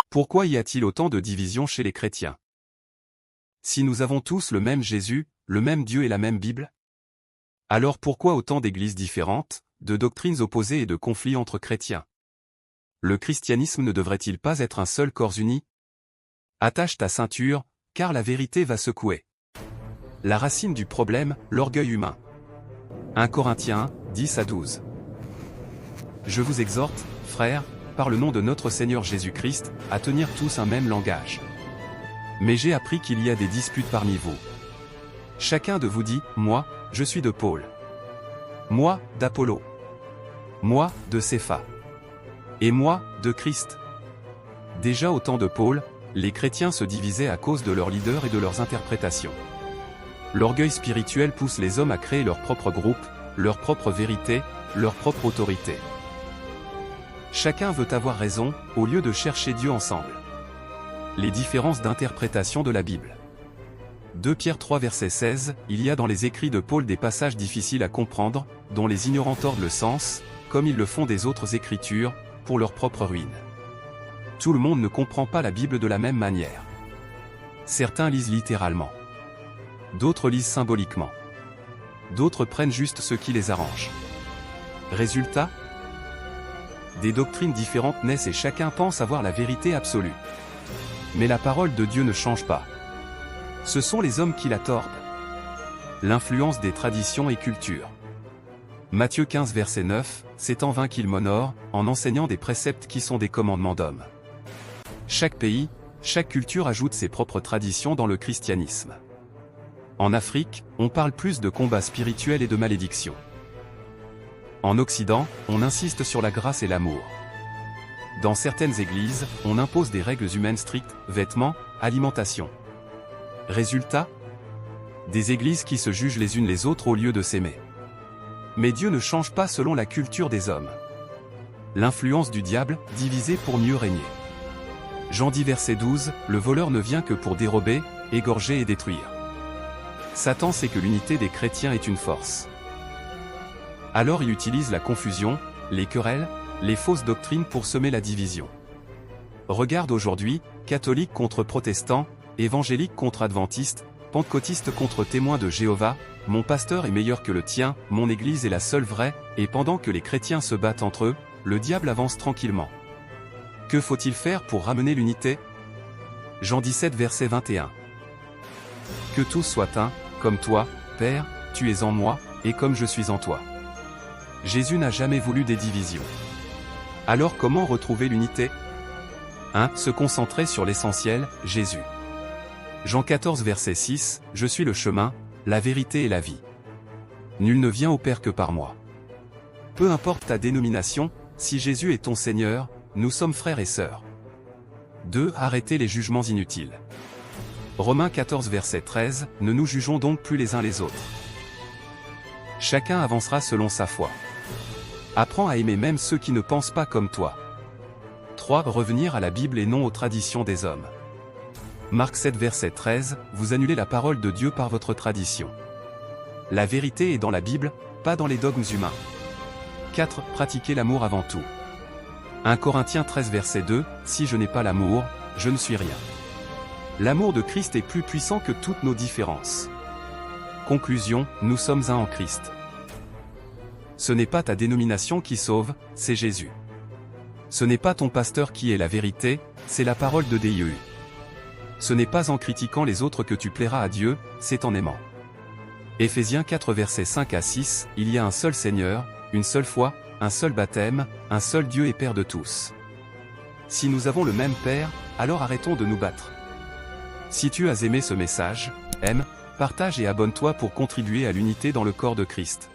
Pourquoi y a-t-il autant de divisions chez les chrétiens? Si nous avons tous le même Jésus, le même Dieu et la même Bible, alors pourquoi autant d'églises différentes, de doctrines opposées et de conflits entre chrétiens? Le christianisme ne devrait-il pas être un seul corps uni? Attache ta ceinture, car la vérité va secouer. La racine du problème, l'orgueil humain. 1 Corinthiens 10-12. Je vous exhorte, frères, par le nom de notre Seigneur Jésus-Christ, à tenir tous un même langage. Mais j'ai appris qu'il y a des disputes parmi vous. Chacun de vous dit, moi, je suis de Paul. Moi, d'Apollo. Moi, de Cépha. Et moi, de Christ. Déjà au temps de Paul, les chrétiens se divisaient à cause de leurs leaders et de leurs interprétations. L'orgueil spirituel pousse les hommes à créer leur propre groupe, leur propre vérité, leur propre autorité. Chacun veut avoir raison, au lieu de chercher Dieu ensemble. Les différences d'interprétation de la Bible. 2 Pierre 3 verset 16, il y a dans les écrits de Paul des passages difficiles à comprendre, dont les ignorants tordent le sens, comme ils le font des autres écritures, pour leur propre ruine. Tout le monde ne comprend pas la Bible de la même manière. Certains lisent littéralement. D'autres lisent symboliquement. D'autres prennent juste ce qui les arrange. Résultat ? Des doctrines différentes naissent et chacun pense avoir la vérité absolue. Mais la parole de Dieu ne change pas. Ce sont les hommes qui la tordent. L'influence des traditions et cultures. Matthieu 15 verset 9, c'est en vain qu'ils m'honorent, en enseignant des préceptes qui sont des commandements d'hommes. Chaque pays, chaque culture ajoute ses propres traditions dans le christianisme. En Afrique, on parle plus de combat spirituel et de malédiction. En Occident, on insiste sur la grâce et l'amour. Dans certaines églises, on impose des règles humaines strictes, vêtements, alimentation. Résultat ? Des églises qui se jugent les unes les autres au lieu de s'aimer. Mais Dieu ne change pas selon la culture des hommes. L'influence du diable, diviser pour mieux régner. Jean 10 verset 12, le voleur ne vient que pour dérober, égorger et détruire. Satan sait que l'unité des chrétiens est une force. Alors il utilise la confusion, les querelles, les fausses doctrines pour semer la division. Regarde aujourd'hui, catholiques contre protestants, évangéliques contre adventistes, pentecôtistes contre témoins de Jéhovah, mon pasteur est meilleur que le tien, mon église est la seule vraie, et pendant que les chrétiens se battent entre eux, le diable avance tranquillement. Que faut-il faire pour ramener l'unité? Jean 17 verset 21. Que tous soient un, comme toi, Père, tu es en moi, et comme je suis en toi. Jésus n'a jamais voulu des divisions. Alors comment retrouver l'unité? 1. Se concentrer sur l'essentiel, Jésus. Jean 14 verset 6, je suis le chemin, la vérité et la vie. Nul ne vient au Père que par moi. Peu importe ta dénomination, si Jésus est ton Seigneur, nous sommes frères et sœurs. 2. Arrêtez les jugements inutiles. Romains 14 verset 13, ne nous jugeons donc plus les uns les autres. Chacun avancera selon sa foi. Apprends à aimer même ceux qui ne pensent pas comme toi. 3. Revenir à la Bible et non aux traditions des hommes. Marc 7 verset 13, vous annulez la parole de Dieu par votre tradition. La vérité est dans la Bible, pas dans les dogmes humains. 4. Pratiquez l'amour avant tout. 1 Corinthiens 13 verset 2, si je n'ai pas l'amour, je ne suis rien. L'amour de Christ est plus puissant que toutes nos différences. Conclusion, nous sommes un en Christ. Ce n'est pas ta dénomination qui sauve, c'est Jésus. Ce n'est pas ton pasteur qui est la vérité, c'est la parole de Dieu. Ce n'est pas en critiquant les autres que tu plairas à Dieu, c'est en aimant. Éphésiens 4 versets 5 à 6, il y a un seul Seigneur, une seule foi, un seul baptême, un seul Dieu et Père de tous. Si nous avons le même Père, alors arrêtons de nous battre. Si tu as aimé ce message, aime, partage et abonne-toi pour contribuer à l'unité dans le corps de Christ.